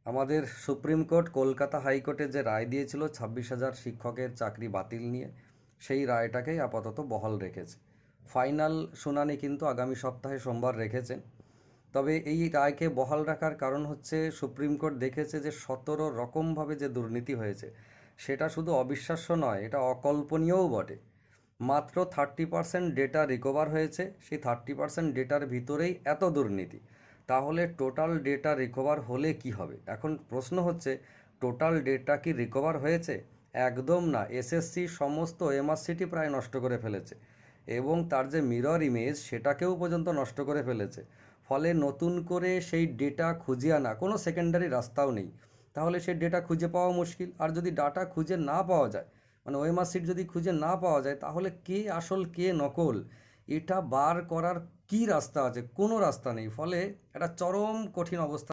আমাদের supreme court Kolkata হাইকোর্টে যে রায় দিয়েছিল 26,000 শিক্ষকের চাকরি বাতিল নিয়ে, সেই রায়টাকেই আপাতত বহাল রেখেছে। ফাইনাল শুনানি কিন্তু আগামী সপ্তাহে সোমবার রেখেছেন। তবে এই রায়কে বহাল রাখার কারণ হচ্ছে সুপ্রিম কোর্ট দেখেছে যে 17 রকমভাবে যে দুর্নীতি হয়েছে সেটা শুধু অবিশ্বাস্য নয়, এটা অকল্পনীয়ও বটে। মাত্র 30% ডেটা রিকভার হয়েছে, সেই 30% ডেটার ভিতরেই এত দুর্নীতি। তাহলে টোটাল ডেটা রিকভার হলে কি হবে? এখন প্রশ্ন হচ্ছে, টোটাল ডেটা কি রিকভার হয়েছে? একদম না। এসএসসি সমস্ত এমআরসিটি প্রায় নষ্ট করে ফেলেছে এবং তার যে মিরর ইমেজ সেটাকেও পর্যন্ত নষ্ট করে ফেলেছে। ফলে নতুন করে সেই ডেটা খুঁজে আনা কোনো সেকেন্ডারি রাস্তাও নেই। তাহলে সেই ডেটা খুঁজে পাওয়া মুশকিল। আর যদি ডাটা খুঁজে না পাওয়া যায়, মানে ওএমআর সিট যদি খুঁজে না পাওয়া যায়, তাহলে কে আসল কে নকল এটা বার করার কি রাস্তা আছে? কোনো রাস্তা নেই। ফলে একটা চরম কঠিন অবস্থা